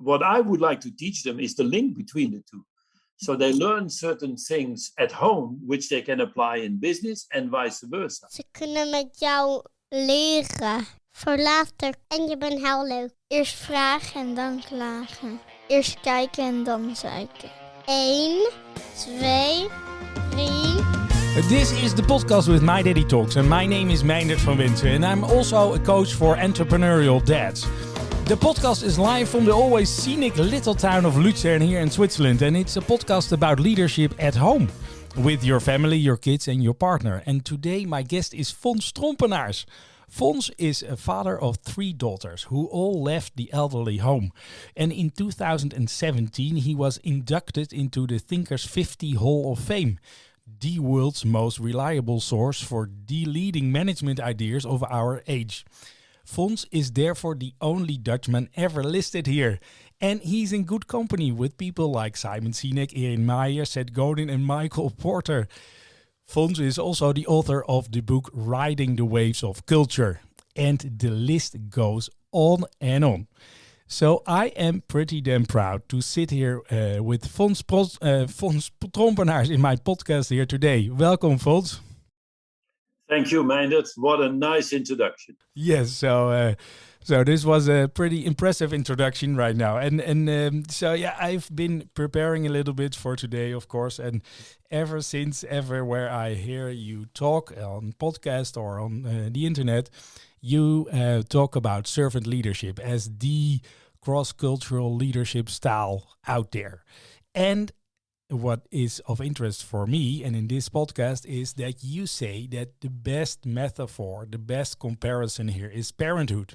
what I would like to teach them is the link between the two. So they learn certain things at home, which they can apply in business and vice versa. Ze kunnen met jou leren. Voor later. En je bent heel leuk. Eerst vragen en dan klagen. Eerst kijken en dan zeiken. 1, 2, 3. This is the podcast with My Daddy Talks, and my name is Meindert van Winter, and I'm also a coach for entrepreneurial dads. The podcast is live from the always scenic little town of Luzern here in Switzerland, and it's a podcast about leadership at home with your family, your kids and your partner. And today my guest is Fons Trompenaars. Fons is a father of 3 daughters who all left the elderly home. And in 2017 he was inducted into the Thinkers 50 Hall of Fame, the world's most reliable source for the leading management ideas of our age. Fons is therefore the only Dutchman ever listed here. And he's in good company with people like Simon Sinek, Erin Meyer, Seth Godin and Michael Porter. Fons is also the author of the book Riding the Waves of Culture. And the list goes on and on. So I am pretty damn proud to sit here with Fons Trompenaars in my podcast here today. Welcome, Fons. Thank you, Meindert. What a nice introduction. Yes, so this was a pretty impressive introduction right now. And so, yeah, I've been preparing a little bit for today, of course. And ever since, everywhere I hear you talk on podcast or on the internet, you talk about servant leadership as the cross-cultural leadership style out there. And what is of interest for me and in this podcast is that you say that the best metaphor, the best comparison here is parenthood.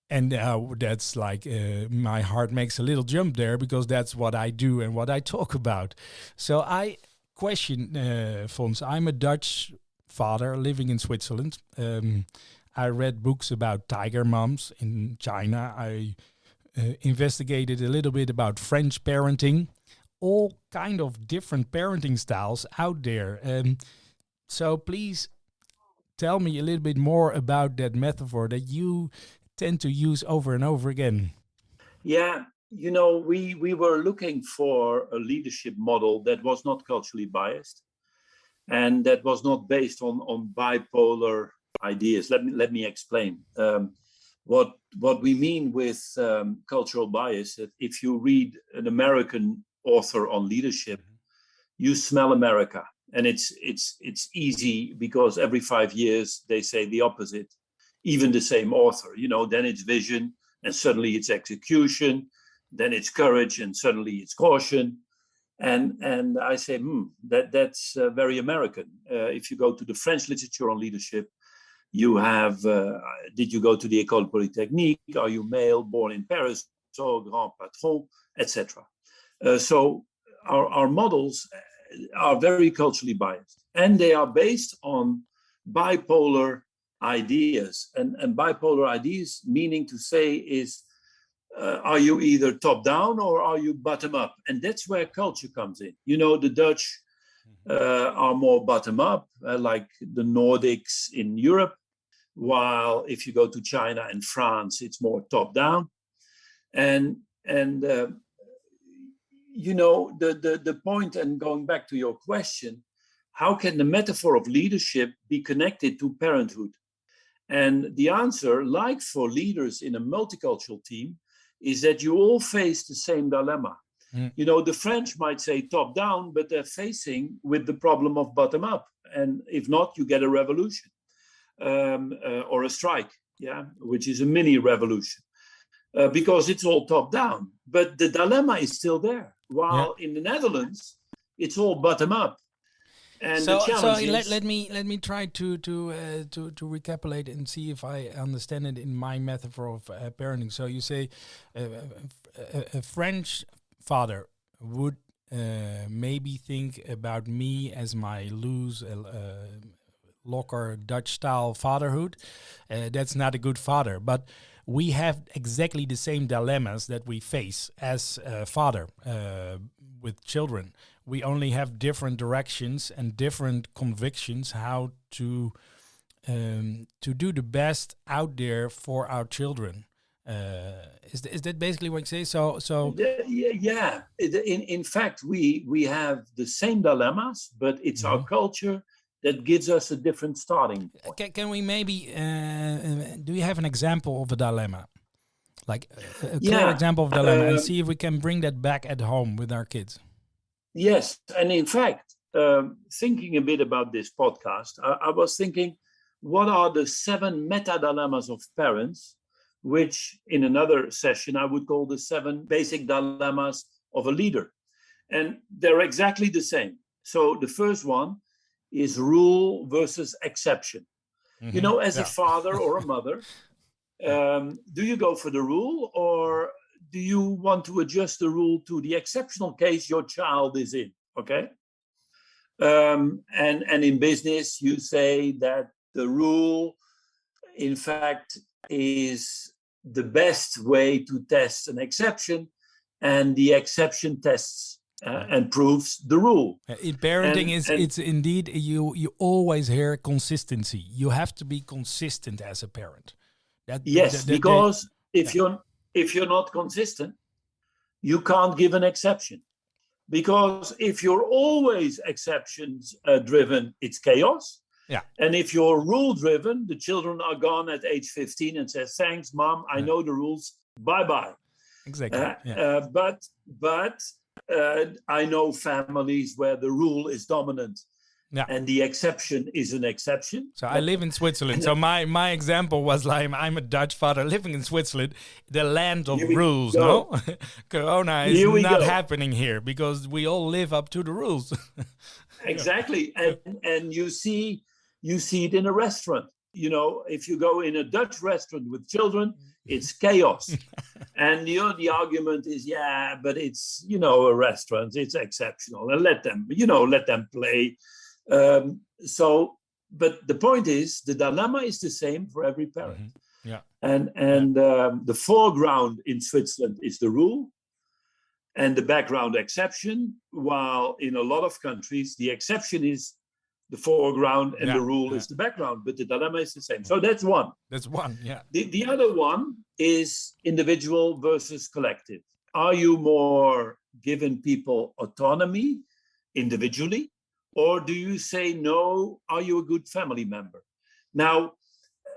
And that's like my heart makes a little jump there because that's what I do and what I talk about. So I question, Fons, I'm a Dutch father living in Switzerland. I read books about tiger moms in China. I investigated a little bit about French parenting. All kind of different parenting styles out there. So please tell me a little bit more about that metaphor that you tend to use over and over again. Yeah, you know, we were looking for a leadership model that was not culturally biased and that was not based on bipolar ideas. Let me explain. What we mean with cultural bias, if you read an American author on leadership, you smell America, and it's easy because every 5 years they say the opposite, even the same author, you know, then it's vision and suddenly it's execution, then it's courage and suddenly it's caution, and I say that's very American. If you go to the French literature on leadership, you have did you go to the École Polytechnique, are you male, born in Paris, so grand patron, etc. So our models are very culturally biased, and they are based on bipolar ideas. And bipolar ideas, meaning to say, is are you either top down or are you bottom up? And that's where culture comes in. You know, the Dutch are more bottom up, like the Nordics in Europe, while if you go to China and France, it's more top down. And you know, the point, and going back to your question, how can the metaphor of leadership be connected to parenthood? And the answer, like for leaders in a multicultural team, is that you all face the same dilemma. You know, the French might say top down, but they're facing with the problem of bottom up. And if not, you get a revolution or a strike, which is a mini revolution. Because it's all top down, but the dilemma is still there. While in the Netherlands, it's all bottom up, and so, the challenge is... let me try to recapitulate and see if I understand it in my metaphor of parenting. So you say a French father would maybe think about me as my loose locker Dutch style fatherhood. That's not a good father, but we have exactly the same dilemmas that we face as a father with children. We only have different directions and different convictions how to do the best out there for our children. Is that basically what you say? So Yeah. In fact, we have the same dilemmas, but it's our culture that gives us a different starting point. can we maybe do you have an example of a dilemma, like a clear example of dilemma, and see if we can bring that back at home with our kids? Yes, and in fact, thinking a bit about this podcast, I was thinking, what are the 7 meta dilemmas of parents, which in another session I would call the 7 basic dilemmas of a leader. And they're exactly the same. So the first one is rule versus exception. You know, as a father or a mother, do you go for the rule, or do you want to adjust the rule to the exceptional case your child is in? Okay. And in business, you say that the rule, in fact, is the best way to test an exception, and the exception tests and proves the rule. In parenting, it's indeed, you always hear consistency. You have to be consistent as a parent. Because if you're not consistent, you can't give an exception. Because if you're always exceptions driven, it's chaos. Yeah. And if you're rule driven, the children are gone at age 15 and says, "Thanks, Mom, I know the rules. Bye-bye." Exactly. But I know families where the rule is dominant. Yeah. And the exception is an exception. So I live in Switzerland. So my example was like, I'm a Dutch father living in Switzerland, the land of rules. No, Corona is not happening here because we all live up to the rules. Exactly, and you see it in a restaurant. You know, if you go in a Dutch restaurant with children, it's chaos. And the argument is, but it's a restaurant, it's exceptional, and let them play. But the point is, the dilemma is the same for every parent. Mm-hmm. Yeah. And the foreground in Switzerland is the rule, and the background exception. While in a lot of countries, the exception is the foreground and the rule is the background. But the dilemma is the same. So that's one. That's one. Yeah. The other one is individual versus collective. Are you more giving people autonomy individually? Or do you say, no, are you a good family member? Now,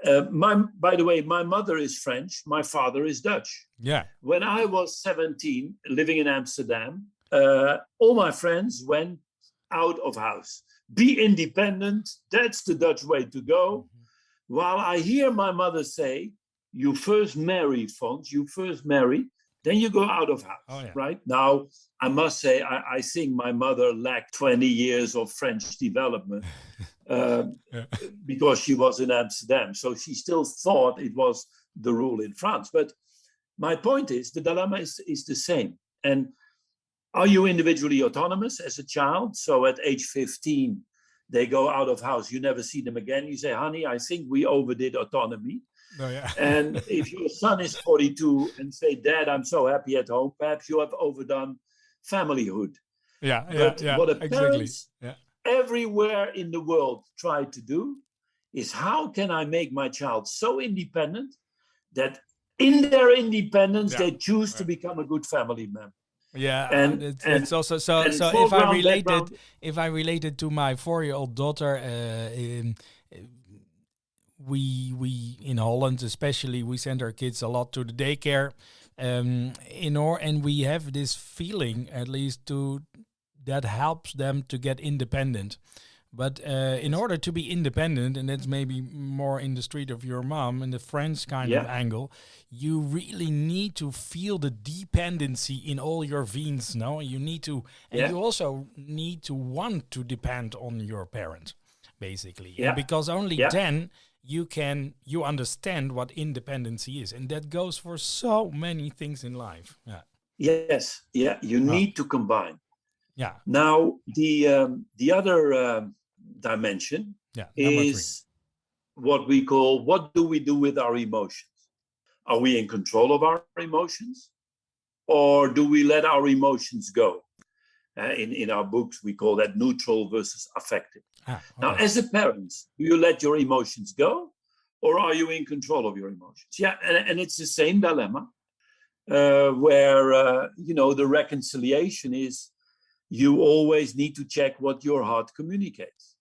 by the way, my mother is French. My father is Dutch. Yeah. When I was 17, living in Amsterdam, all my friends went out of house. Be independent. That's the Dutch way to go. Mm-hmm. While I hear my mother say, you first marry, Fons, you first marry, then you go out of house, right? Now, I must say, I think my mother lacked 20 years of French development because she was in Amsterdam. So she still thought it was the rule in France. But my point is, the dilemma is the same. And are you individually autonomous as a child? So at age 15, they go out of house. You never see them again. You say, honey, I think we overdid autonomy. Oh, yeah. And if your son is 42 and say, Dad, I'm so happy at home, perhaps you have overdone familyhood. But what the parents everywhere in the world try to do is, how can I make my child so independent that in their independence they choose to become a good family member? Yeah, and it's also so if I related to my 4-year-old daughter, we in Holland especially, we send our kids a lot to the daycare, and we have this feeling, at least, that helps them to get independent. But in order to be independent, and that's maybe more in the street of your mom, in the French kind of angle, you really need to feel the dependency in all your veins. No, you need to, and you also need to want to depend on your parent, basically. Yeah. Because only then you understand what independency is, and that goes for so many things in life. Yeah. Yes. Yeah. You need to combine. Yeah. Now the other dimension is what we call, what do we do with our emotions? Are we in control of our emotions, or do we let our emotions go? In our books, we call that neutral versus affective. Now, as a parent, do you let your emotions go, or are you in control of your emotions? Yeah, and it's the same dilemma where, the reconciliation is you always need to check what your heart communicates.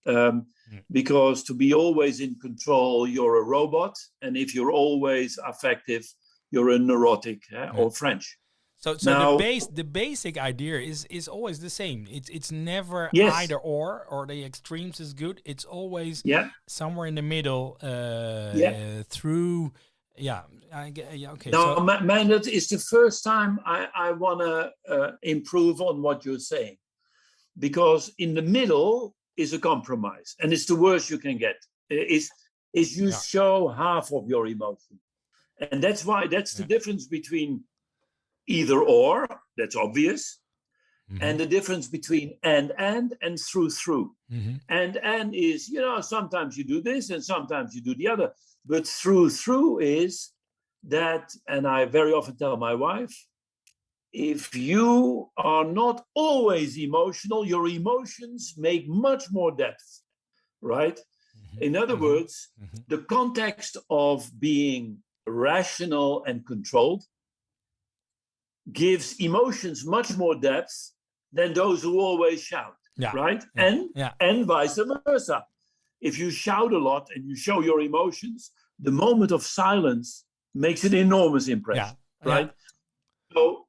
Because to be always in control, you're a robot. And if you're always affective, you're a neurotic or French. So now, the basic idea is always the same. It's never yes. either or the extremes is good. It's always somewhere in the middle through. Yeah, okay. Now, man, that is the first time I want to improve on what you're saying, because in the middle is a compromise, and it's the worst you can get. Is you show half of your emotion, and that's the difference between either or. That's obvious, and the difference between and through. And is, sometimes you do this and sometimes you do the other, but through is that, and I very often tell my wife, if you are not always emotional, your emotions make much more depth, right? In other words, the context of being rational and controlled gives emotions much more depth than those who always shout, right? And vice versa. If you shout a lot and you show your emotions, the moment of silence makes an enormous impression, right? So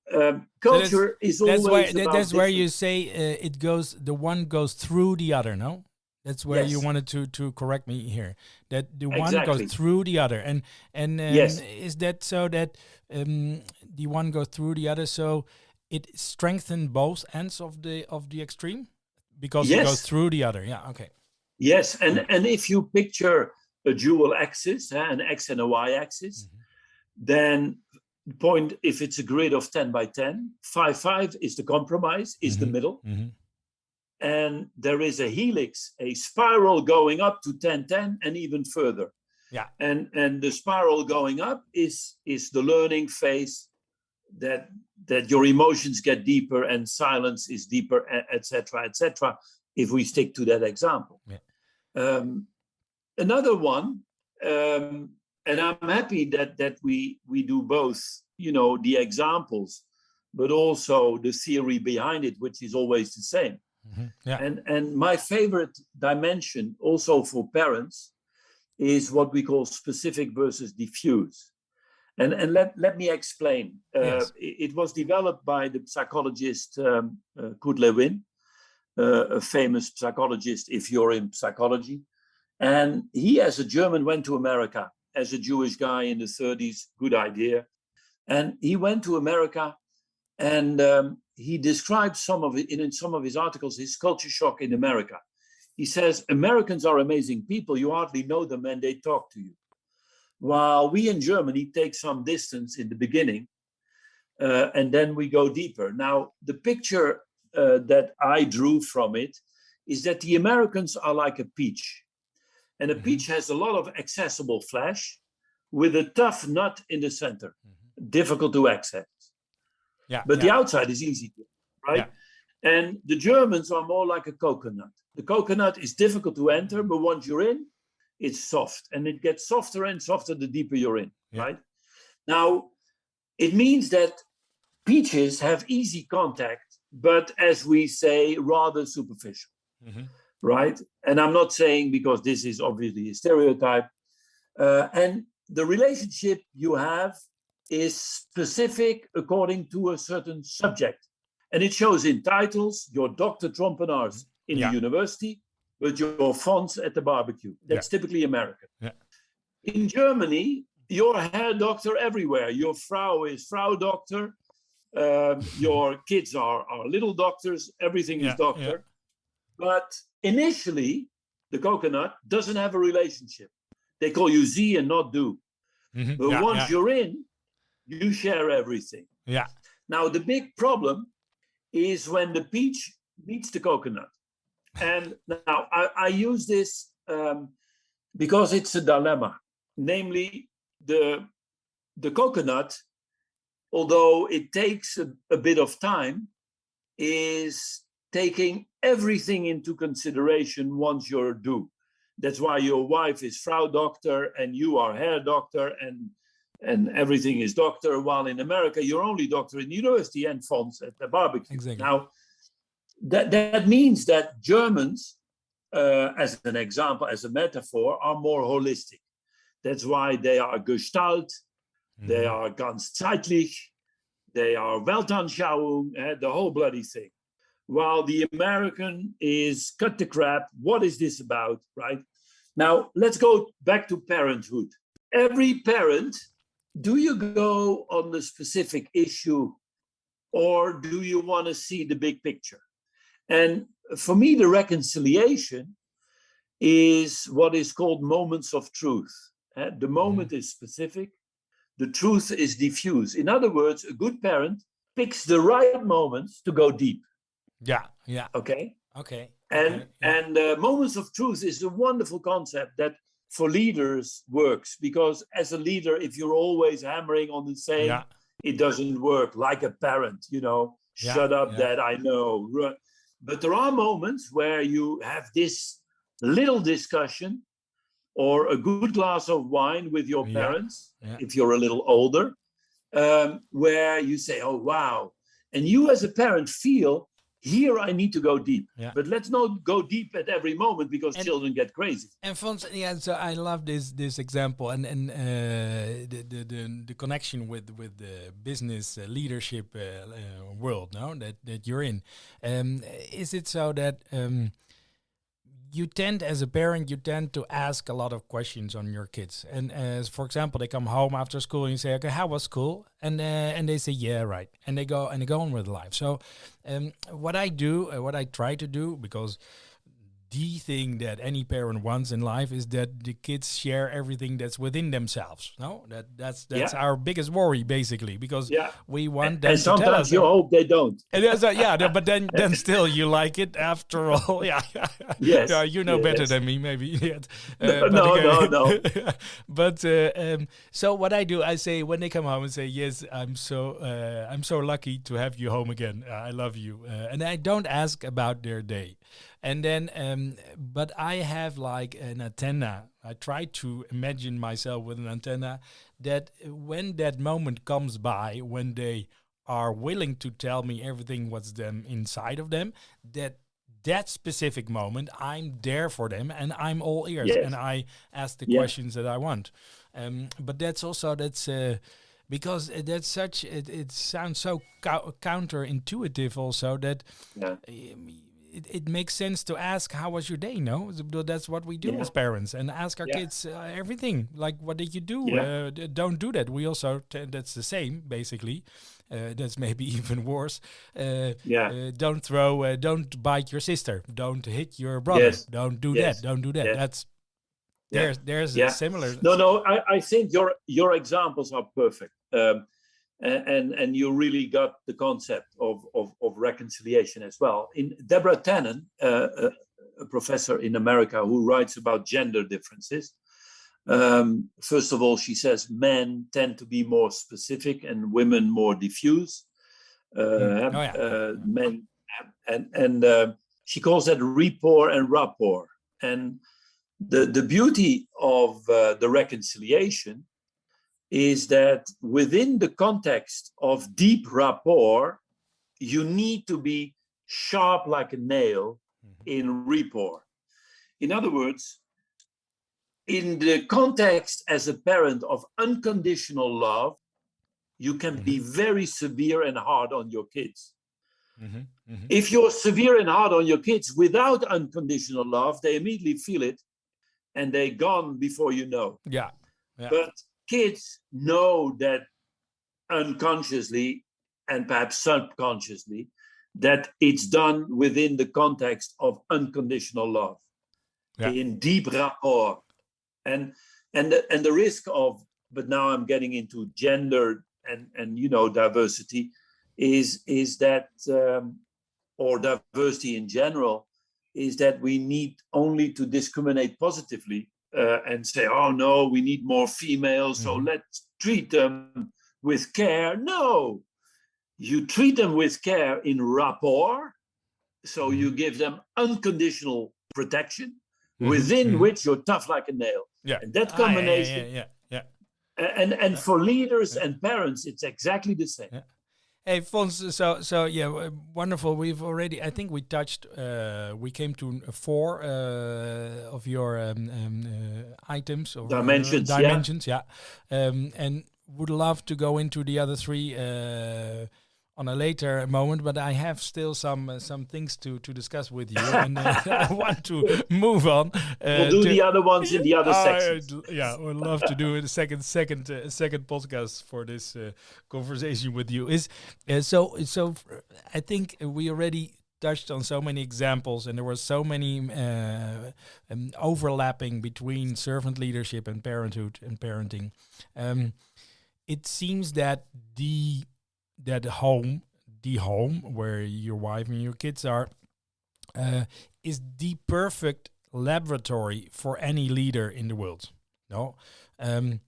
culture is always about that's where you say the one goes through the other, no? That's where you wanted to correct me here. That the one goes through the other, and is that so that the one goes through the other, so it strengthens both ends of the extreme because it goes through the other. Yeah, okay. Yes, and if you picture a dual axis, an x and a y axis, then point, if it's a grid of 10 by 10, 5, 5 is the compromise, is the middle. And there is a helix, a spiral going up to 10, 10, and even further. Yeah. And the spiral going up is the learning phase that your emotions get deeper and silence is deeper, etc., etc., if we stick to that example. Yeah. Another one, and I'm happy that we do both, the examples, but also the theory behind it, which is always the same. And my favorite dimension also for parents is what we call specific versus diffuse. And let me explain. It was developed by the psychologist Kurt Lewin, a famous psychologist if you're in psychology. And he, as a German, went to America as a Jewish guy in the 30s. Good idea. And he went to America, and he describes in some of his articles, his culture shock in America. He says, Americans are amazing people. You hardly know them and they talk to you. While we in Germany take some distance in the beginning, and then we go deeper. Now, the picture that I drew from it is that the Americans are like a peach. And a peach has a lot of accessible flesh with a tough nut in the center, difficult to access. But the outside is easy, right? And the Germans are more like a coconut. The coconut is difficult to enter, but once you're in, it's soft. And it gets softer and softer the deeper you're in, right? Now, it means that peaches have easy contact, but as we say, rather superficial, right? And I'm not saying, because this is obviously a stereotype, and the relationship you have is specific according to a certain subject. And it shows in titles, your Dr. Trompenaars in the university, but your Fons at the barbecue. That's typically American. In Germany, your hair doctor everywhere. Your Frau is Frau Doctor. Your kids are little doctors. Everything is doctor. But initially, the coconut doesn't have a relationship. They call you Sie and not du. But once you're in, you share everything. Now, the big problem is when the peach meets the coconut. And now I use this because it's a dilemma. Namely, the coconut, although it takes a bit of time, is taking everything into consideration once you're due. That's why your wife is Frau Doctor and you are hair doctor and everything is doctor. While in America, you're only doctor in university and Fons at the barbecue. Exactly. Now, that means that Germans, as an example, as a metaphor, are more holistic. That's why they are Gestalt, they are ganzzeitlich, they are Weltanschauung, the whole bloody thing. While the American is cut the crap. What is this about, right? Now, let's go back to parenthood. Every parent, do you go on the specific issue or do you want to see the big picture? And for me, the reconciliation is what is called moments of truth. The moment is specific. The truth is diffuse. In other words, a good parent picks the right moments to go deep. Yeah, yeah. Okay? Okay. And yeah. moments of truth is a wonderful concept that for leaders works, because as a leader, if you're always hammering on the same, it doesn't work. Like a parent, shut up, Dad, I know. But there are moments where you have this little discussion or a good glass of wine with your parents, if you're a little older, where you say, oh, wow. And you as a parent feel, here I need to go deep. But let's not go deep at every moment because children get crazy. And Fons, so I love this example and the connection with the business leadership world now that you're in. Is it so that you tend, as a parent, to ask a lot of questions on your kids, and as for example, they come home after school and you say, "Okay, how was school?" And they say, "Yeah, right," and they go on with life. So, what I try to do, because the thing that any parent wants in life is that the kids share everything that's within themselves. No, that's our biggest worry, basically, because we want them and to tell us. Sometimes you hope they don't. And but then still you like it after all. Yes. You know better than me, maybe. Yet. No. But so what I do, I say when they come home and say, "Yes, I'm so lucky to have you home again. I love you," and I don't ask about their day. And then, but I have like an antenna. I try to imagine myself with an antenna that when that moment comes by, when they are willing to tell me everything what's them inside of them, that specific moment, I'm there for them and I'm all ears and I ask the questions that I want. But that's because that's such, it sounds so counterintuitive also that... It makes sense to ask, how was your day? No, that's what we do as parents, and ask our kids everything. Like, what did you do? Don't do that. We also that's the same basically. That's maybe even worse. Don't throw. Don't bite your sister. Don't hit your brother. Don't do that. Don't do that. That's there's a similar. No. I think your examples are perfect. And you really got the concept of reconciliation as well. In Deborah Tannen, a professor in America who writes about gender differences, first of all, she says men tend to be more specific and women more diffuse. Men and she calls that rapport and rapport. And the beauty of the reconciliation is that within the context of deep rapport, you need to be sharp like a nail in rapport. In other words, in the context as a parent of unconditional love, you can be very severe and hard on your kids. If you're severe and hard on your kids without unconditional love, they immediately feel it and they're gone before you know. But kids know that unconsciously and perhaps subconsciously that it's done within the context of unconditional love, in deep rapport, and the risk of. But now I'm getting into gender and diversity, is that or diversity in general, is that we need only to discriminate positively. And say, oh no, we need more females, so let's treat them with care. No, you treat them with care in rapport, so you give them unconditional protection, within which you're tough like a nail. Yeah. And that combination, Yeah. and for leaders and parents, it's exactly the same. Yeah. Hey, Fons, so yeah, wonderful. We've already, I think we touched, we came to 4 of your items or Dimensions, yeah. And would love to go into the other 3 on a later moment, but I have still some things to discuss with you, and I want to move on. We'll do the other ones in the other sections. Yeah, I would love to do a second podcast for this conversation with you. So I think we already touched on so many examples, and there were so many overlapping between servant leadership and parenthood and parenting. It seems that the home where your wife and your kids are, is the perfect laboratory for any leader in the world. No, and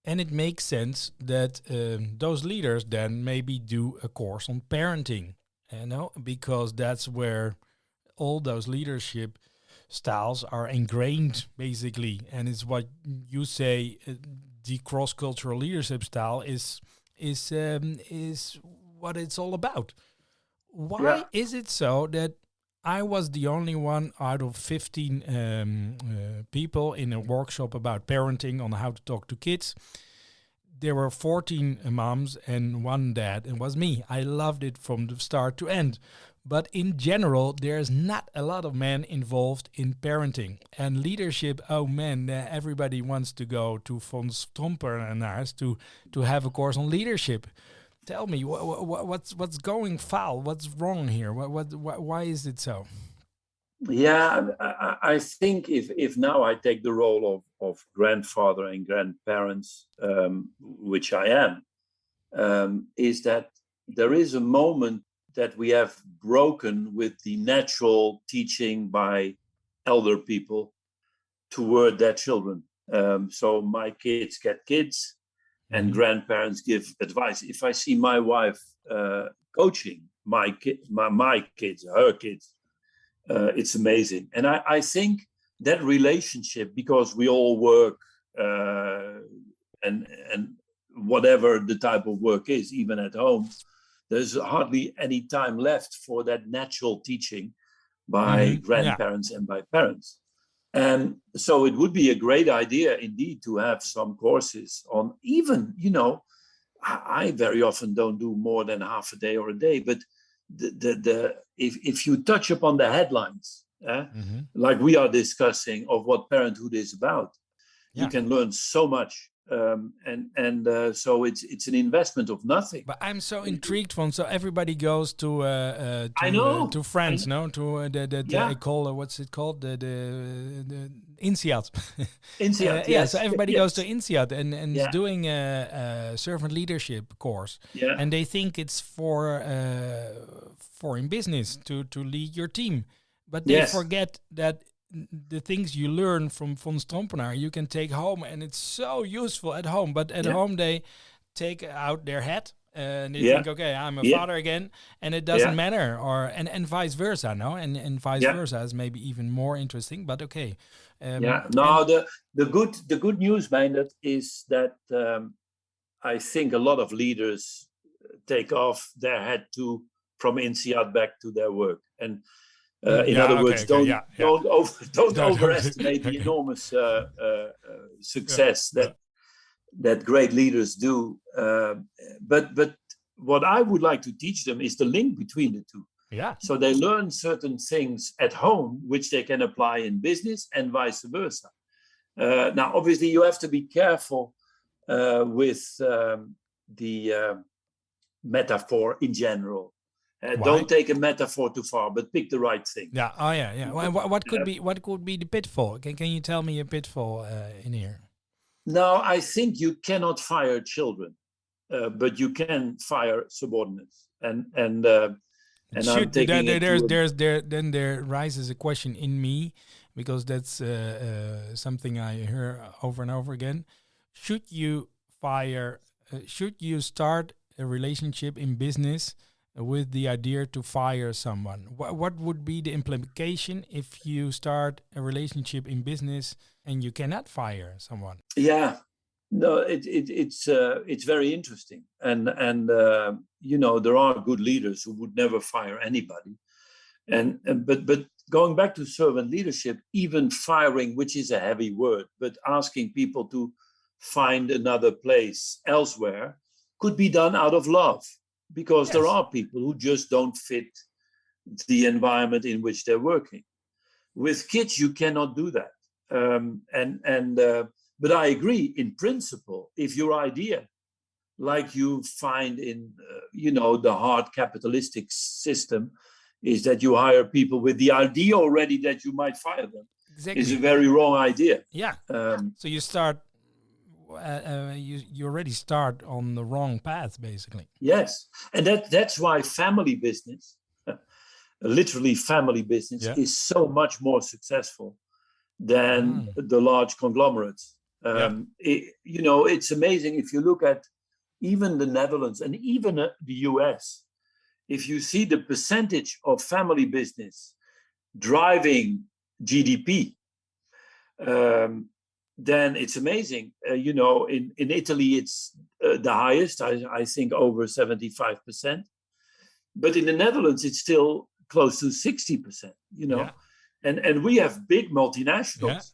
it makes sense that those leaders then maybe do a course on parenting, because that's where all those leadership styles are ingrained, basically, and it's what you say. The cross-cultural leadership style is what it's all about. Why is it so that I was the only one out of 15 people in a workshop about parenting on how to talk to kids? There were 14 moms and 1 dad, and it was me. I loved it from the start to end. But in general, there's not a lot of men involved in parenting and leadership. Oh man, everybody wants to go to Fons Trompenaars to have a course on leadership. Tell me, what's going foul? What's wrong here? Why is it so? Yeah, I think if now I take the role of grandfather and grandparents, which I am, is that there is a moment that we have broken with the natural teaching by elder people toward their children. So my kids get kids, and grandparents give advice. If I see my wife coaching my kids, her kids, it's amazing. And I think that relationship, because we all work and whatever the type of work is, even at home, there's hardly any time left for that natural teaching by grandparents and by parents. And so it would be a great idea indeed to have some courses on even, I very often don't do more than half a day or a day, but if you touch upon the headlines, like we are discussing of what parenthood is about, you can learn so much. So it's an investment of nothing. But I'm so intrigued, Fons. So everybody goes to France, no? To I call what's it called? The INSEAD. INSEAD, yes. So everybody goes to INSEAD and is doing a servant leadership course. Yeah. And they think it's for in business to lead your team, but they forget that the things you learn from Fons Trompenaars you can take home, and it's so useful at home. But at home they take out their hat and they think, okay, I'm a father again, and it doesn't matter, or and vice versa, no, and vice versa is maybe even more interesting. But okay, the good news behind it is that I think a lot of leaders take off their hat from INSEAD back to their work, and in other words, don't overestimate the enormous success that great leaders do. But what I would like to teach them is the link between the two. Yeah. So they learn certain things at home, which they can apply in business, and vice versa. Now, obviously, you have to be careful with the metaphor in general. Don't take a metaphor too far, but pick the right thing. Yeah. Oh, yeah. What could be the pitfall? Can you tell me a pitfall in here? No, I think you cannot fire children, but you can fire subordinates. And I'm taking there rises a question in me, because that's something I hear over and over again. Should you fire? Should you start a relationship in business with the idea to fire someone. What would be the implication if you start a relationship in business and you cannot fire someone? Yeah, no, it's very interesting, and there are good leaders who would never fire anybody, but going back to servant leadership, even firing, which is a heavy word, but asking people to find another place elsewhere, could be done out of love, because there are people who just don't fit the environment in which they're working. With kids, you cannot do that. But I agree, in principle, if your idea, like you find in the hard capitalistic system, is that you hire people with the idea already that you might fire them, is a very wrong idea. Yeah. So you start, you already start on the wrong path, basically. Yes, and that's why family business, literally family business, is so much more successful than the large conglomerates. It's amazing if you look at even the Netherlands and even the US. If you see the percentage of family business driving GDP, then it's amazing. In Italy, it's the highest, I think over 75%. But in the Netherlands, it's still close to 60%, And we have big multinationals.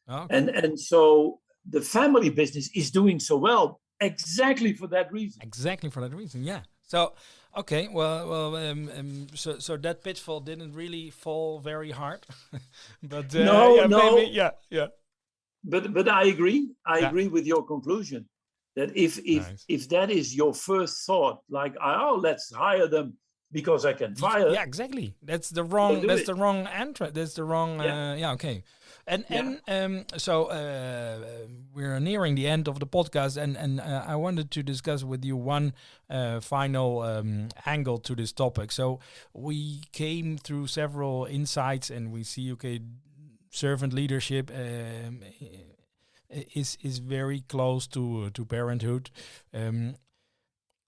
And so the family business is doing so well exactly for that reason. Yeah. So, okay, so that pitfall didn't really fall very hard, but no. maybe. But I agree. I agree with your conclusion that if that is your first thought, like, let's hire them because I can fire. Yeah, exactly. That's the wrong. That's the wrong answer. That's the wrong. Okay. So we're nearing the end of the podcast, and I wanted to discuss with you one final angle to this topic. So we came through several insights, and we see, servant leadership is very close to parenthood.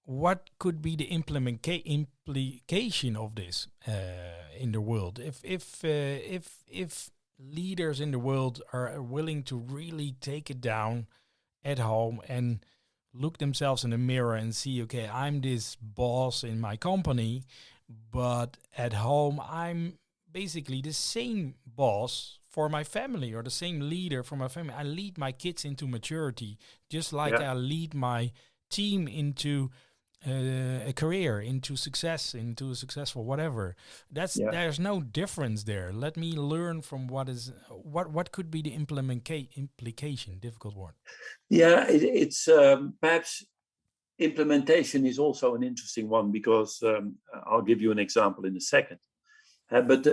What could be the implication of this in the world? If leaders in the world are willing to really take it down at home and look themselves in the mirror and see, I'm this boss in my company, but at home I'm basically the same boss for my family, or the same leader for my family. I lead my kids into maturity, just like I lead my team into a career, into success, into a successful whatever. There's no difference there. Let me learn from what could be the implication. Difficult word. Yeah, it's perhaps implementation is also an interesting one, because I'll give you an example in a second. But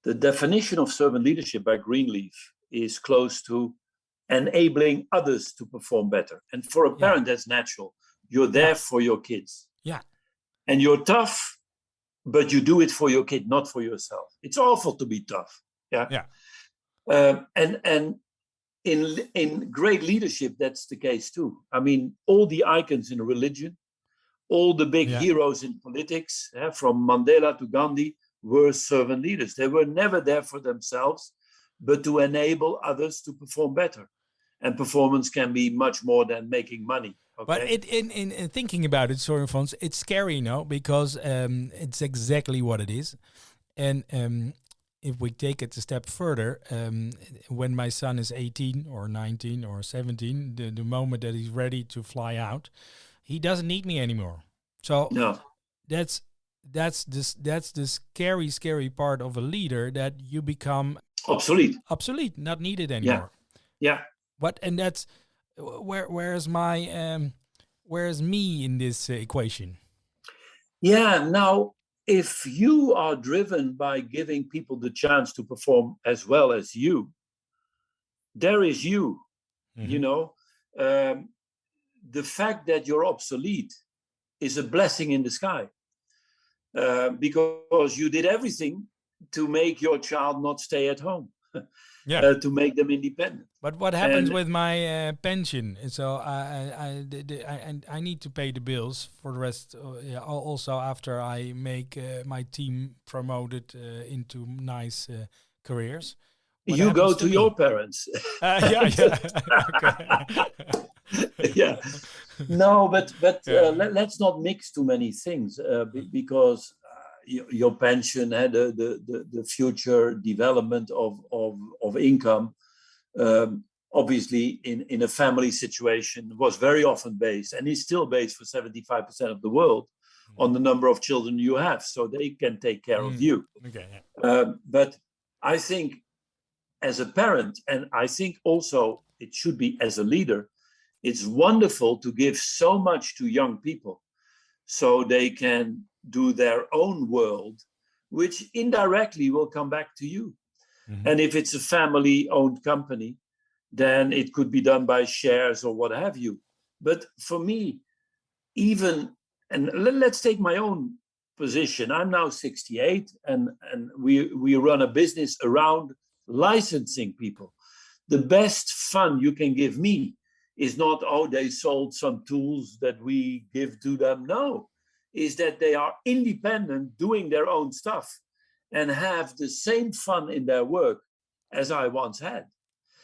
the definition of servant leadership by Greenleaf is close to enabling others to perform better. And for a parent, that's natural. You're there for your kids. Yeah. And you're tough, but you do it for your kid, not for yourself. It's awful to be tough. Yeah. Yeah. And in great leadership, that's the case too. I mean, all the icons in religion, all the big heroes in politics, from Mandela to Gandhi, were servant leaders. They were never there for themselves, but to enable others to perform better. And performance can be much more than making money. But in thinking about it, sorry, Fons, it's scary, because it's exactly what it is. And if we take it a step further, when my son is 18 or 19 or 17, the moment that he's ready to fly out, he doesn't need me anymore. So that's the scary part of a leader, that you become obsolete, not needed anymore. Yeah. And that's where's me in this equation? Yeah. Now, if you are driven by giving people the chance to perform as well as you, there is you. Mm-hmm. The fact that you're obsolete is a blessing in the sky, because you did everything to make your child not stay at home. to make them independent. But what happens And with my pension? So I need to pay the bills for the rest. Also, after I make my team promoted into nice careers, what you go happens to me? your parents. Yeah. Okay. Yeah. No, but Yeah. let's not mix too many things because your pension and the future development of income, obviously in a family situation, was very often based and is still based for 75% of the world on the number of children you have, so they can take care of you. Okay. Yeah. But I think as a parent, and I think also it should be as a leader, it's wonderful to give so much to young people so they can do their own world, which indirectly will come back to you. Mm-hmm. And if it's a family-owned company, then it could be done by shares or what have you. But for me, even, and let's take my own position. I'm now 68, and we run a business around licensing people. The best fun you can give me is not, oh, they sold some tools that we give to them. No, is that they are independent, doing their own stuff, and have the same fun in their work as I once had.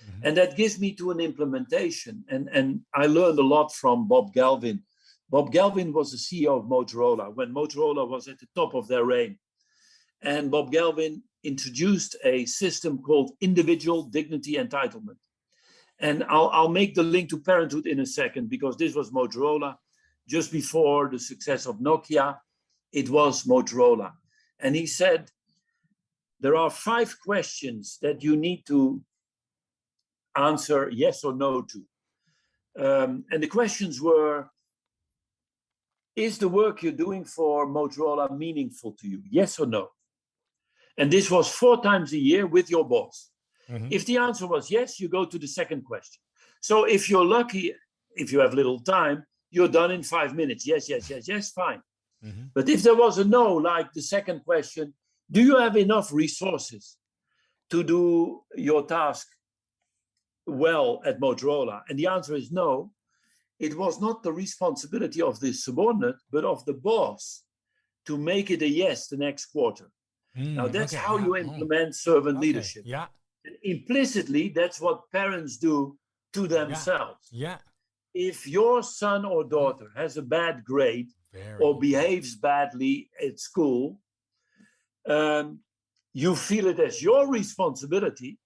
Mm-hmm. And that gives me to an implementation. And I learned a lot from Bob Galvin. Bob Galvin was the CEO of Motorola when Motorola was at the top of their reign. And Bob Galvin introduced a system called individual dignity entitlement. And I'll make the link to Parenthood in a second, because this was Motorola. Just before the success of Nokia, it was Motorola. And he said, there are 5 questions that you need to answer yes or no to. And the questions were, is the work you're doing for Motorola meaningful to you? Yes or no? And this was 4 times a year with your boss. Mm-hmm. If the answer was yes, you go to the second question. So if you're lucky, if you have little time, you're done in 5 minutes. Yes, fine. Mm-hmm. But if there was a no, like the second question, do you have enough resources to do your task well at Motorola? And the answer is no. It was not the responsibility of the subordinate, but of the boss to make it a yes the next quarter. Now, that's how you implement servant leadership. Yeah. And implicitly, that's what parents do to themselves. Yeah. If your son or daughter has a bad grade or behaves badly at school, you feel it as your responsibility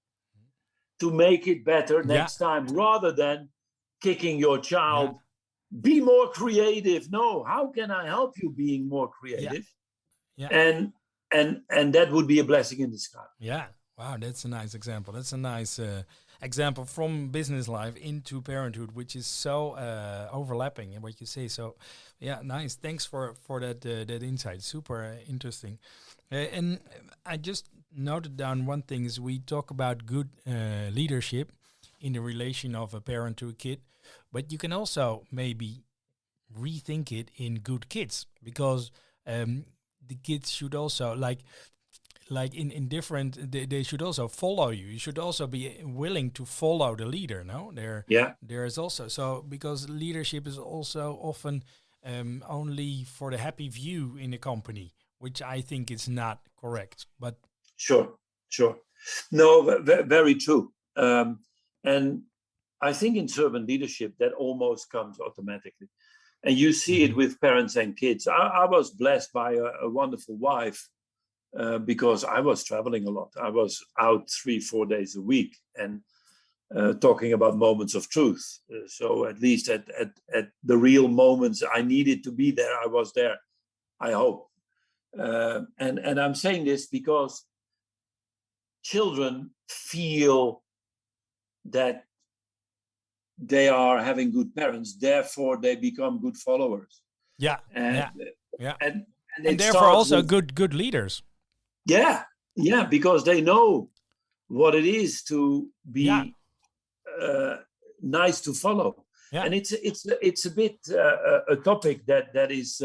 to make it better next time, rather than kicking your child. Be more creative. No, how can I help you being more creative? And that would be a blessing in disguise. Yeah. Wow, that's a nice example. That's a nice example from business life into parenthood, which is so overlapping in what you say. So, yeah, nice. Thanks for that insight. Super interesting. And I just noted down one thing is we talk about good leadership in the relation of a parent to a kid, but you can also maybe rethink it in good kids, because the kids should also like in different, they should also follow you. You should also be willing to follow the leader. No, there is also, so because leadership is also often only for the happy view in a company, which I think is not correct. But sure, no, very true. And I think in servant leadership that almost comes automatically, and you see it with parents and kids. I was blessed by a wonderful wife. Because I was traveling a lot. I was out 3-4 days a week and talking about moments of truth. So at least at the real moments I needed to be there, I was there, I hope. And I'm saying this because children feel that they are having good parents, therefore they become good followers. And therefore also good leaders. Yeah, because they know what it is to be nice to follow. And it's a bit a topic that is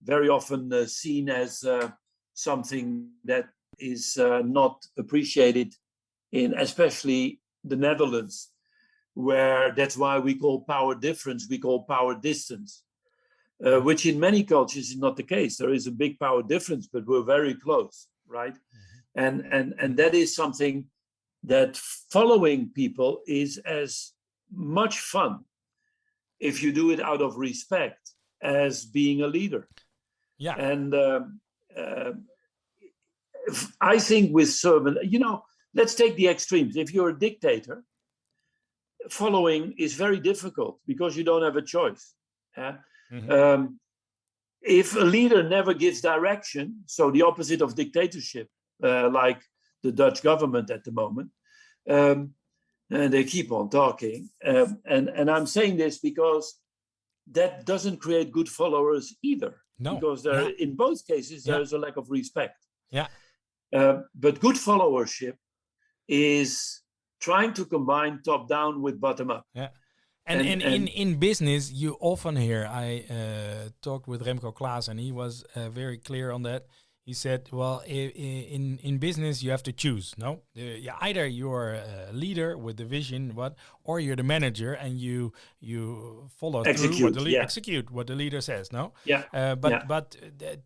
very often seen as something that is not appreciated in especially the Netherlands, where that's why we call power difference, we call power distance, which in many cultures is not the case. There is a big power difference, but we're very close, right? And that is something that following people is as much fun if you do it out of respect as being a leader. Yeah. And I think with servant, let's take the extremes. If you're a dictator, following is very difficult because you don't have a choice. If a leader never gives direction, so the opposite of dictatorship, like the Dutch government at the moment, and they keep on talking. And I'm saying this because that doesn't create good followers either. No. Because in both cases, there is a lack of respect. Yeah. But good followership is trying to combine top down with bottom up. Yeah. And in business, you often hear, I talked with Remco Klaas and he was very clear on that. He said, well, in business, you have to choose. No, either you're a leader with the vision, or you're the manager and you follow through execute what the leader says. No, but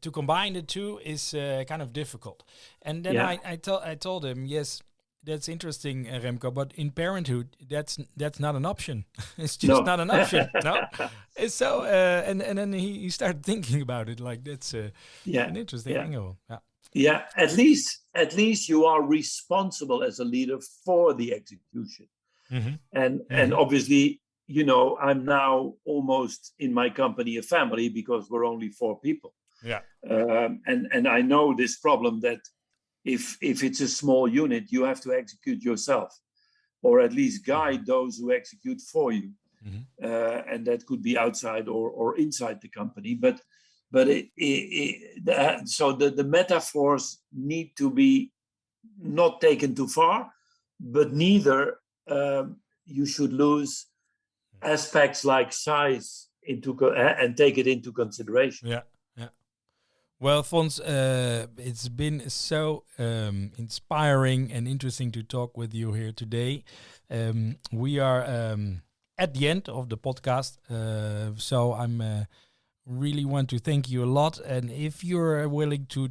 to combine the two is kind of difficult. And then I told him, yes, that's interesting, Remco, but in Parenthood, that's not an option. It's just not an option. No, it's so and then he started thinking about it like that's an interesting angle. Yeah, at least you are responsible as a leader for the execution, and obviously, I'm now almost in my company a family because we're only 4 people. Yeah, and I know this problem that. If it's a small unit, you have to execute yourself, or at least guide those who execute for you, and that could be outside or inside the company. But so the metaphors need to be not taken too far, but neither you should lose aspects like size and take it into consideration. Yeah. Well, Fons, it's been so inspiring and interesting to talk with you here today. We are at the end of the podcast, so I'm really want to thank you a lot. And if you're willing to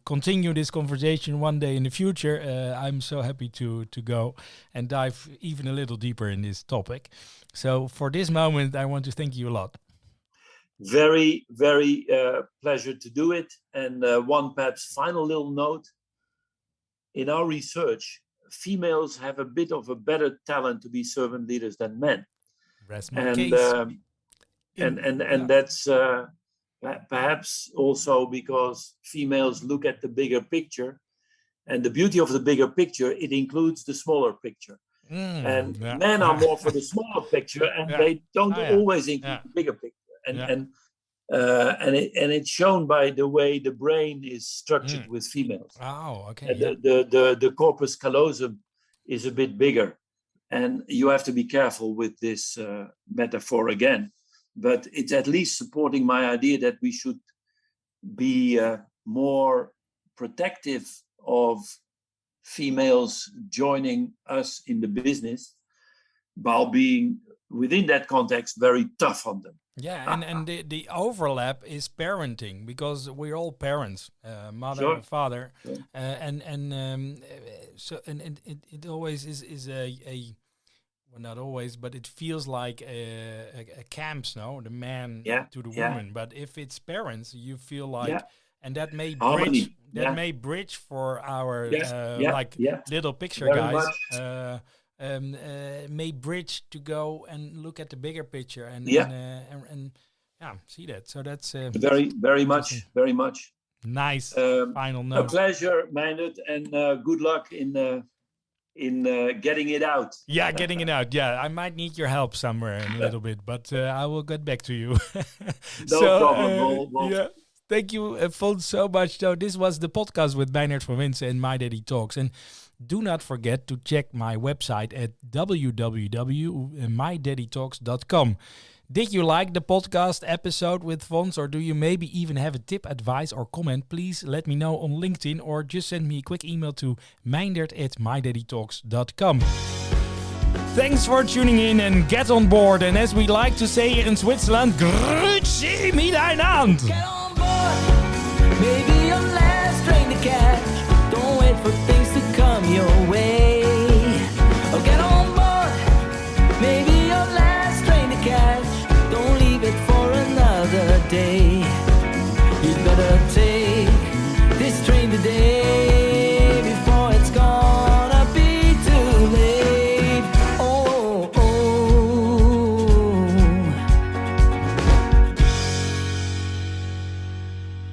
continue this conversation one day in the future, I'm so happy to go and dive even a little deeper in this topic. So for this moment, I want to thank you a lot. Very, very pleasure to do it. And one perhaps final little note. In our research, females have a bit of a better talent to be servant leaders than men. Rest my case. And that's perhaps also because females look at the bigger picture. And the beauty of the bigger picture, it includes the smaller picture. Men are more for the smaller picture, and they don't always include the bigger picture. And it's shown by the way the brain is structured with females. Oh, okay. The corpus callosum is a bit bigger, and you have to be careful with this metaphor again. But it's at least supporting my idea that we should be more protective of females joining us in the business, while being within that context very tough on them. Yeah, and the overlap is parenting, because we're all parents, mother and father, so it always is a well, not always, but it feels like a camps, no, the man to the woman. But if it's parents, you feel like, and that may bridge, may bridge for our little picture very guys. May bridge to go and look at the bigger picture and see that. So that's very much nice. Final note. A pleasure, Meindert, and good luck in getting it out. Yeah, getting it out. Yeah, I might need your help somewhere in a little bit, but I will get back to you. No problem. Thank you, Fons, so much. So this was the podcast with Meindert van Winsen and My Daddy Talks. And do not forget to check my website at www.mydaddytalks.com. Did you like the podcast episode with Fons, or do you maybe even have a tip, advice or comment? Please let me know on LinkedIn or just send me a quick email to meindert@mydaddytalks.com. Thanks for tuning in and get on board. And as we like to say here in Switzerland, grüezi miteinander. Get on board, maybe your last train to catch. Don't wait for things